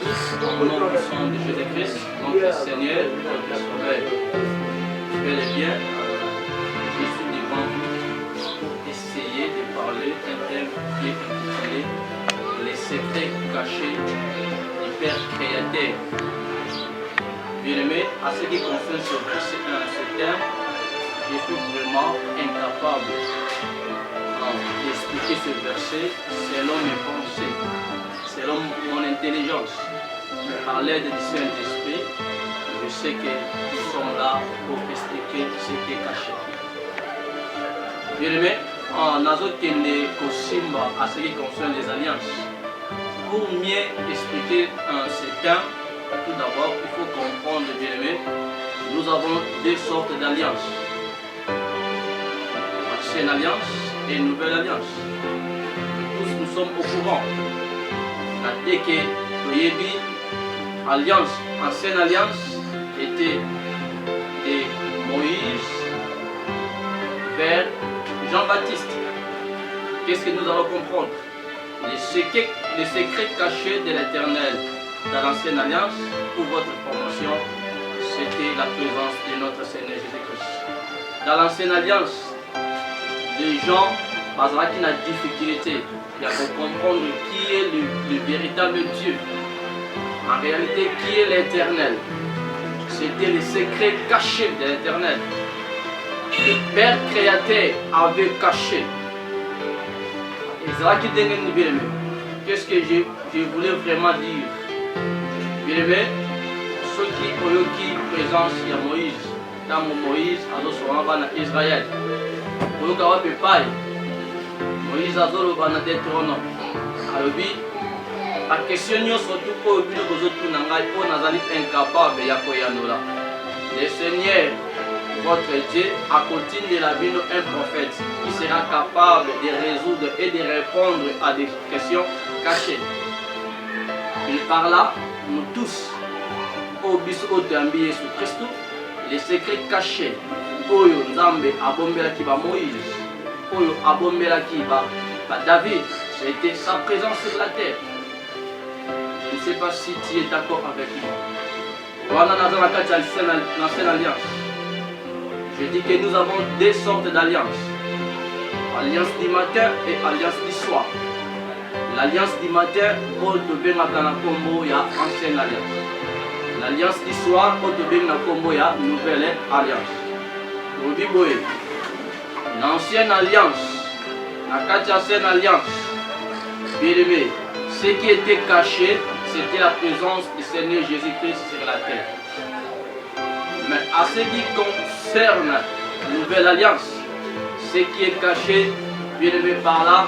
tous, au nom puissant de Jésus-Christ, notre Seigneur, notre Sauveur. Bel et bien, je suis devant vous pour essayer de parler un thème qui est intitulé Les secrets cachés du Père Créateur. Bien-aimé, à ce qui concerne ce thème, je suis vraiment incapable d'expliquer ce verset selon mes pensées, selon mon intelligence. Par l'aide du Saint-Esprit, je sais que nous sommes là pour expliquer ce qui est caché. Bien-aimé, en Azokende Kosimba, à ce qui concerne les alliances, pour mieux expliquer ce thème, tout d'abord, il faut comprendre, bien-aimé, nous avons deux sortes d'alliances. Ancienne alliance et nouvelle alliance. Tous nous sommes au courant. Dès que Toyebi, alliance, ancienne alliance, était de Moïse vers Jean-Baptiste. Qu'est-ce que nous allons comprendre? Les secrets cachés de l'Éternel dans l'ancienne alliance, pour votre promotion, c'était la présence de notre Seigneur Jésus-Christ. Dans l'ancienne alliance, les gens, parce qu'il y a une difficulté, il faut comprendre qui est le véritable Dieu. En réalité, qui est l'Éternel? C'était le secret caché de l'Éternel. Le Père Créateur avait caché. Et c'est là qu'il dit, qu'est-ce que je voulais vraiment dire? Bien aimé, ceux qui ont eu présence de Moïse, dans Moïse, à Israël. Moïse a dit Deutéronome. La question est surtout pour vous incapable de le Seigneur, votre Dieu, a continué de la vie un prophète qui sera capable de résoudre et de répondre à des questions cachées. Il par là, nous tous, au biso de Jésus Christ, les secrets cachés. Oyo Nzambe abombela ki ba Moïse, oyo abombela ki ba David, c'était sa présence sur la terre. Je ne sais pas si tu es d'accord avec moi. Voilà l'ancienne alliance. Je dis que nous avons deux sortes d'alliances. Alliance du matin et alliance du soir. L'alliance du matin, il y a ancienne alliance. L'alliance du soir, il y a nouvelle alliance. L'ancienne alliance, l'ancienne alliance, bien aimé, ce qui était caché, c'était la présence du Seigneur Jésus-Christ sur la terre. Mais à ce qui concerne la nouvelle alliance, ce qui est caché, bien aimé par là,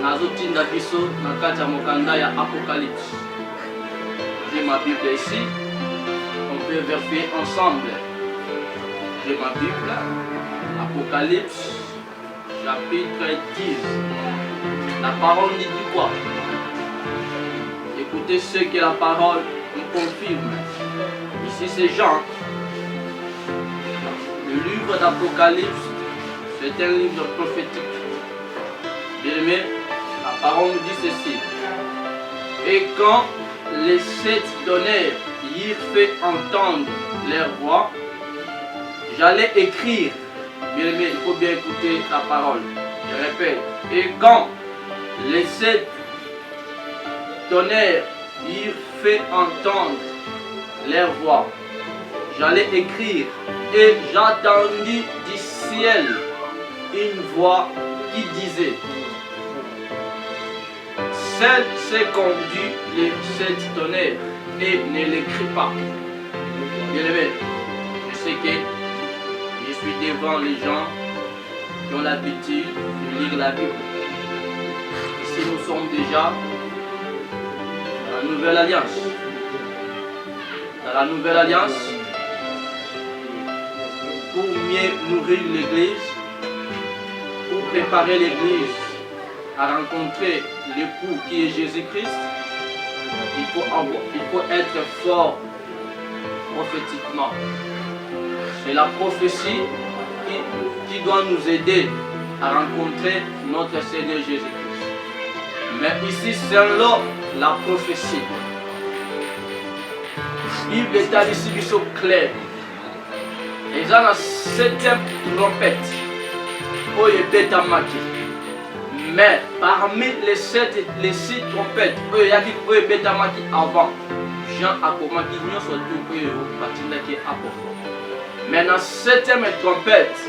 Nazotinda Biso, Nakaja Mokanda, il y a Apocalypse. J'ai ma Bible ici, on peut vérifier ensemble. J'ai ma Bible, Apocalypse, chapitre 10. La parole dit quoi? Écoutez ce que la parole nous confirme. Ici c'est Jean. Le livre d'Apocalypse, c'est un livre prophétique. Bien aimé, la parole nous dit ceci. Et quand les sept tonnerres y fait entendre leur voix, j'allais écrire. Bien aimé, il faut bien écouter la parole. Je répète. Et quand les sept tonnerres y fait entendre leur voix, j'allais écrire. Et j'attendis du ciel une voix qui disait: celle s'est conduit les sept tonnerres et ne l'écrit pas. Bien aimé, je sais que je suis devant les gens qui ont l'habitude de lire la Bible. Ici nous sommes déjà dans la nouvelle alliance. Dans la nouvelle alliance, pour mieux nourrir l'église, pour préparer l'église à rencontrer l'époux qui est Jésus-Christ, il faut être fort prophétiquement. C'est la prophétie qui doit nous aider à rencontrer notre Seigneur Jésus-Christ. Mais ici, selon la prophétie. Bible est ici biso clair. Et dans la 7e trompette, oye beta maki. Mais parmi les 6 trompettes, oye beta maki avant, Jean a commencé à se dire que mais dans la 7e trompette,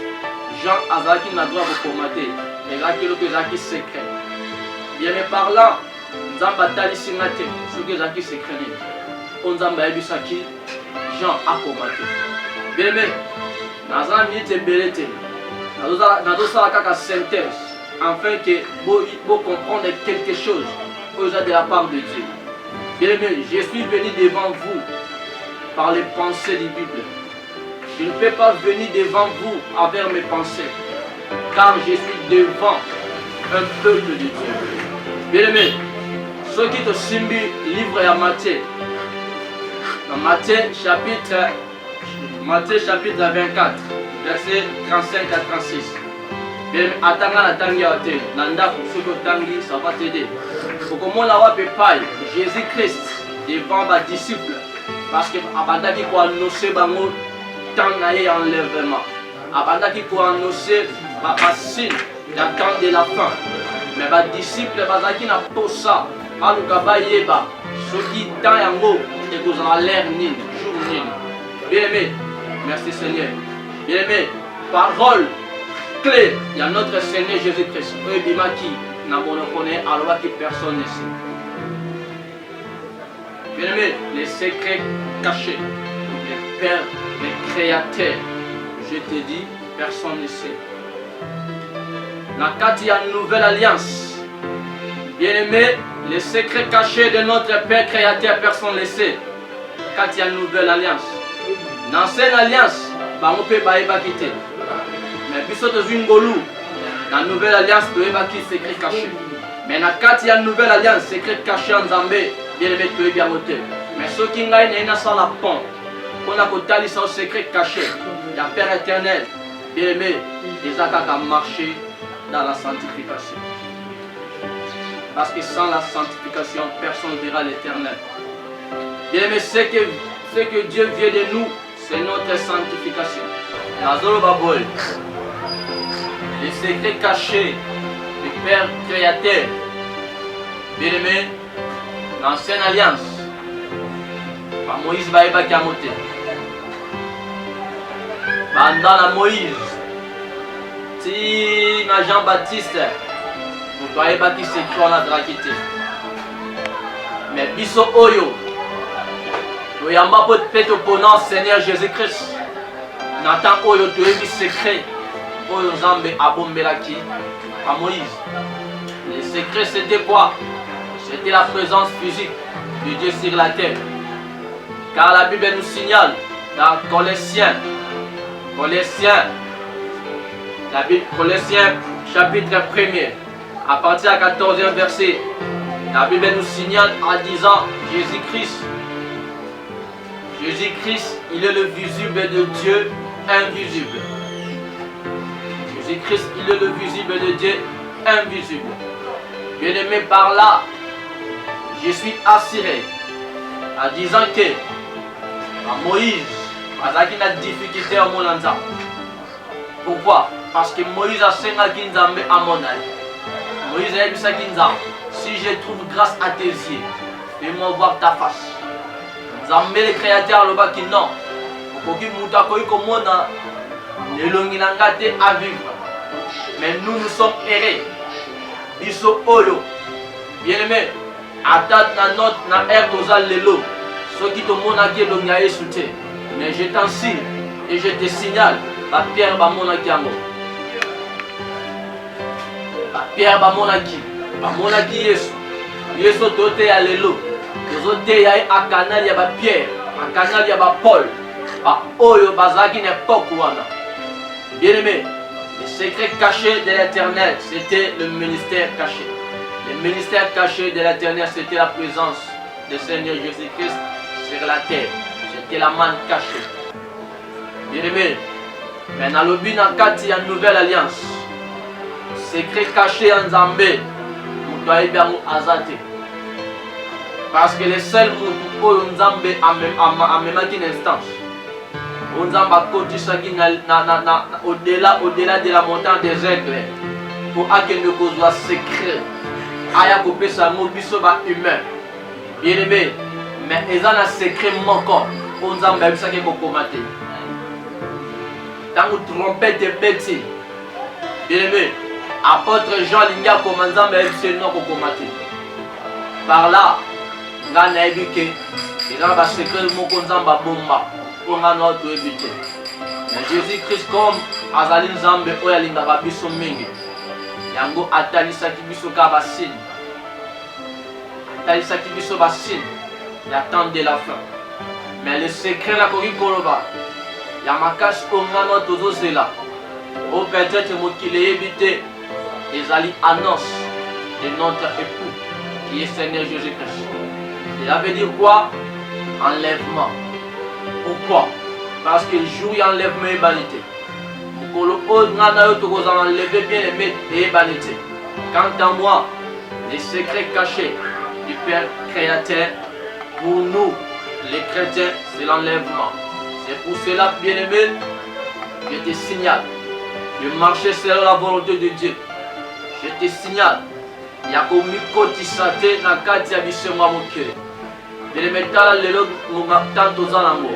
Jean a dit qu'il n'a droit de commenter. Et là, il y a secret. Bien, mais par là, nous avons bataillé ce matin, ce que j'ai secret. On a dit que Jean a commenté. Bien, mais nous avons mis des belles nous avons fait la synthèse, afin que vous compreniez quelque chose de la part de Dieu. Bien, mais je suis venu devant vous par les pensées de la Bible. Je ne peux pas venir devant vous avec mes pensées, car je suis devant un peuple de Dieu. Bien aimé, ceux qui te simbi livre à Matthieu, dans Matthieu chapitre 24, verset 35 à 36. Bien aimé, attends la tangi à te, nanda pour ceux que tangi, ça va t'aider. Pour que mon lawa peut payer Jésus-Christ devant mes disciples, parce que abanda qui quoi annoncer bango temps naïe enlèvement. Abanda qui pour annoncer ma signe d'attendre de la fin. Mais les disciples qui n'ont pas ça, ceux qui temps yango et que vous avez l'air nil, jour nil. Bien aimé, merci Seigneur. Bien aimé, parole clé, il y a notre Seigneur Jésus-Christ. Oui, bima qui n'a pas reconnu alors que personne ne sait. Bien aimé, les secrets cachés, les pères, les créateurs, je te dis, personne ne sait. Quand il y a une nouvelle alliance, bien aimé, les secrets cachés de notre Père créateur, personne ne le sait. Quand il y a une nouvelle alliance, dans l'ancienne alliance, on peut pas quitter. Mais puis dans une golou, dans la nouvelle alliance, tu es qui secret caché. Mais quand il y a une nouvelle alliance, secret caché en Zambé, bien aimé, tu es bien noté. Mais ceux qui n'ont pas sans la pompe, on a côté sans secret caché, il y a Père éternel, bien aimé, les attaques à marcher dans la sanctification. Parce que sans la sanctification, personne ne verra l'éternel. Bien aimé, ce que Dieu veut de nous, c'est notre sanctification. Les secrets cachés du Père créateur. Bien aimé, l'ancienne alliance, par Moïse Baïba Kamote. Pendant Moïse, si Jean-Baptiste, vous ne voyez pas qui c'est qui on a draquité. Mais Bisso Oyo, nous avons peut-être pour notre Seigneur Jésus-Christ. Nathan Oyo, tu es secret. Oyo Zambé Abombelaki, à Moïse. Les secrets c'était quoi? C'était la présence physique de Dieu sur la terre. Car la Bible nous signale dans Colossiens, chapitre 1er, à partir du 14e verset, la Bible nous signale en disant Jésus-Christ, il est le visible de Dieu invisible. Jésus-Christ, il est le visible de Dieu invisible. Bien aimé, par là, je suis assuré en disant que à Moïse, parce qu'il a une difficulté à mon âme. Pourquoi? Parce que Moïse a 5 ans à mon âme. Moïse a dit ça si je trouve grâce à tes yeux, fais-moi voir ta face. Zambé le créateur le bas qui non. Pour qu'il moutakoy comme on a l'elongilangate à vivre. Mais nous sommes errés. Ils sont olo. Bien aimé, attends dans notre air dosal lelo. Ceux qui te montrent que l'ongaye soutien. Mais je t'en signe et je te signale. La pierre va mon akiango. La pierre va mon aki. Va mon aki yesu. Yesu tote ya lelo. Tote ya akanal ya ba pierre. Akanal ya ba Paul. Ba oyo bazaki ne pokwana. Bien aimé, le secret caché de l'éternel, c'était le ministère caché. Le ministère caché de l'éternel, c'était la présence du Seigneur Jésus-Christ sur la terre. C'était la manne cachée. Bien aimé, mais dans le but il y a une nouvelle alliance. Secret caché en Zambé, nous doit bien azate. Parce que les seuls mots que nous avons une instance. Nous avons au-delà de la montagne des aigles. Pour que nous soyons secrets. Aya coupé sa mot humain. Bien aimé. Mais ils ont un secret manquant. Nous avons même ça qui est combattu. Quand vous trompez des bêtises. Bien aimé. Apôtre Jean Linga commandant mais c'est non pour combattre. Par là, on a éduqué. Ils ont un secret de mon konzamba bomba. Pour notre éviter. Mais Jésus-Christ comme Azali Nzambe Oyalinga Babiso Mingi. Yango Atalisa Kibiso Kabasine. Atalisa Kibiso Basine. Il attend de la fin. Mais le secret la Kori Koloba. Yamakash Ongano Tozo Zela. Au peut-être qu'il est évité. Les alliés annoncent de notre époux qui est Seigneur Jésus-Christ. Cela veut dire quoi? Enlèvement. Pourquoi? Parce que le jour il enlèvement et vanité. Pour le haut, nous avons enlevé bien les maîtres et vanité. Quant à moi, les secrets cachés du Père Créateur, pour nous, les chrétiens, c'est l'enlèvement. C'est pour cela, bien aimé, je te signale de marcher selon la volonté de Dieu. Je te signale, il y a comme Mikoti na kati ya bisema mokele. De metala lelo ngata toza nango.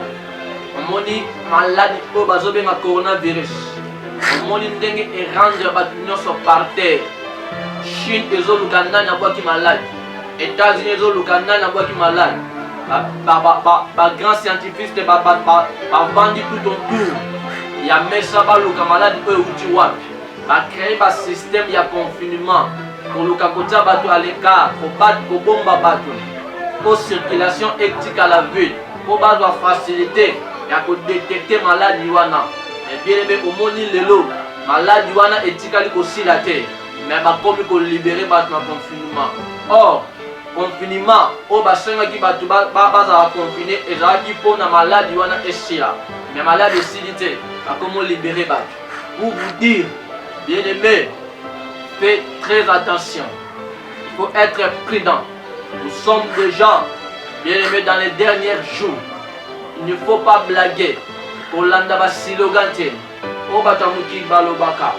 Omoni maladi po bazobenga coronavirus. Omoni ndenge errande ba nyonso par terre. Chine ezoluka nani abwaki malade. États-Unis ezoluka nani abwaki malade. Ba grand scientifique ba bandi tout autour. Il y a mesa baluka malade oyo uti wapi. Va créer un système de confinement pour le Kakota bateau à l'écart, pour battre, pour bomba bateau, pour circulation éthique à la ville, pour faciliter et pour détecter maladie wana. Mais bien aimé au monde lelo, maladie wana éthique aussi la terre, mais pas comme pour libérer bateau dans confinement. Or, confinement, au bassin qui bateau basa confiné et ça qui pour na maladie wana essia, mais maladie silité, pas comment libérer bateau. Pour vous dire. Bien aimé, faites très attention. Il faut être prudent. Nous sommes déjà, bien aimés, dans les derniers jours. Il ne faut pas blaguer. Olanda basilogante. Obatamuki balobaka.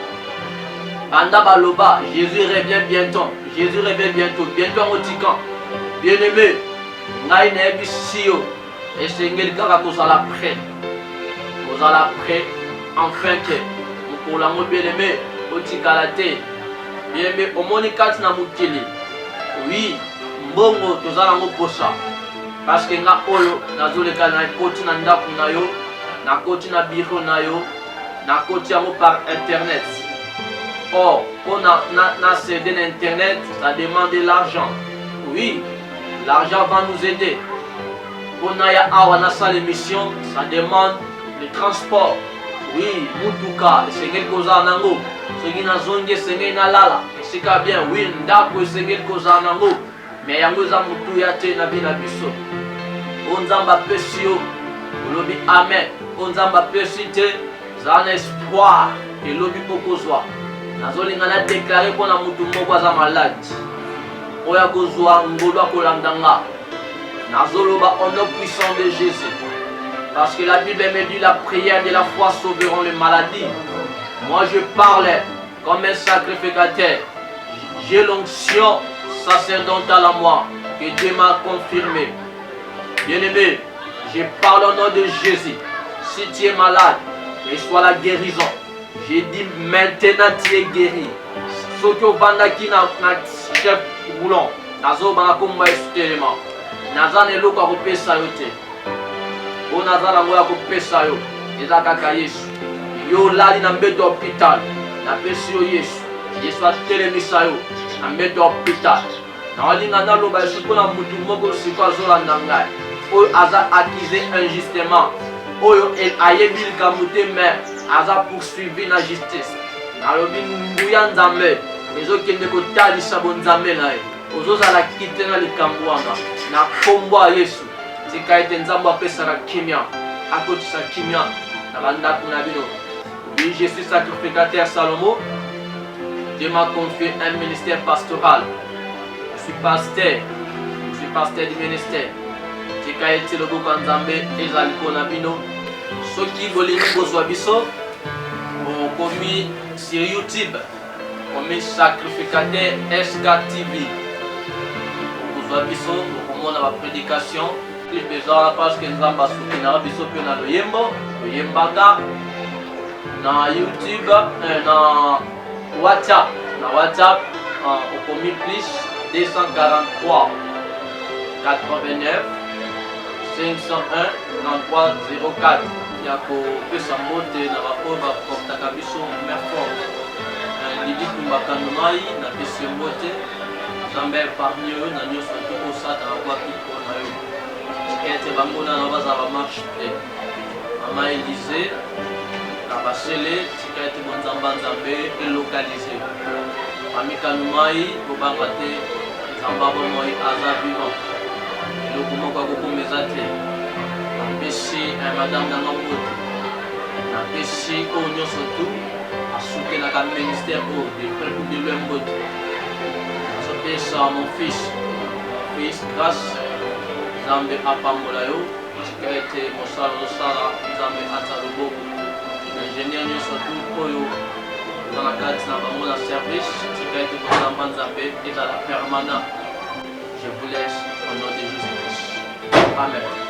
Anda baloba. Jésus revient bientôt. Jésus revient bientôt. Bientôt en Otikan. Bien aimé, ngai nebi sio. Et c'est ngel kaka kozala prêt. Kozala prêt. Enfin que. Pour la mot bien aimé. Otikalate, bien aimé, au monikati na mukili. Oui, mbongo tozala ngo posa. Parce que nga oyo nazoleka na koti na ndaku na yo, na koti na bureau na yo, na koti yango par internet. Or, on a cédé l'internet, ça demande de l'argent. Oui, l'argent va nous aider. On a ya awa na sa l'émission, ça demande le transport. Oui, mutuka, c'est quelque chose en ango. Ce qui n'a zongue, c'est qu'il n'a lala. C'est bien, oui, ndako, c'est quelque chose en ango. Mais yango za mutu ya te na bina biso. Onzamba pesio, lobi amen. Onzamba pesite, zana espoir et lobi pokozwa. Nazolinga na déclarer qu'on a mutu moko za malade. Oya kozwa ngolwa kolandanga. Nazoloba au nom puissant de Jésus. Parce que la Bible me dit la prière de la foi sauveront les maladies. Moi je parle comme un sacrificateur. J'ai l'onction sacerdotale à moi que Dieu m'a confirmé. Bien aimé, je parle au nom de Jésus. Si tu es malade, reçois la guérison. J'ai dit maintenant tu es guéri. Ce que vous avez na chef roulant, nazo banakomba esutellement. Nazane loko akopesa yote. Onazala ngoya kopesa yo eza kaka Yesu yo lali na mbeto hôpital na pesi yo Yesu Yesu atelemisa yo na mbeto hôpital na walinga na loba Yesu mpona mutu moko siko azolanda ngai oyo aza accusé injustement oyo ayebi likambo te mais aza poursuivi na justice nalobi nguya Nzambe ezokende kotalisa bonzambe na ye ozozala kite na likambo wana na kombo ya Yesu. Oui, je suis sacrificateur Salomo. Dieu m'a confié un ministère pastoral. Je suis pasteur je suis pasteur du ministère. Tika ete loboko ya Nzambe ezali mpona bino. Soki bolingi kozwa biso, bokomi sur YouTube, bokomi Sacrificateur SK TV. Bokozwa biso, bokomona ba prédication. Plus besoin la page que Nzambe asoutenira biso pe na loyembo, loyembaka na YouTube, na WhatsApp. Na WhatsApp, bokomi plus 243 89 501 3304. Ya kopesa mbote na baoyo baportaka biso mer forte. Lidi Kumbakandumai na pesi mbote. Nzambe parmi eux na nyonso tokosata na kwa piko na yo. Ete bangona na bazala marche te. Mama Élysée na basele tika ete bonzamba Nzambe elokalize. Mami Kanumai bobanga te Nzamba bomoi aza vivant. Eloko moko akokomeza te. Napesi madame na ngambote. Napesi oyo nyonso tu asutenaka ministère oyo de près pour de lwembote. Nazopesa mon fils grâce Nzambe apambola yo tika ete mosala ozosala Nzambe ata loboko. Ingénieur nyonso tu oyo dans la carte na bango na service tika ete kozamba Nzambe ezala permanent. Je vous laisse au nom de Jésus-Christ. Amen.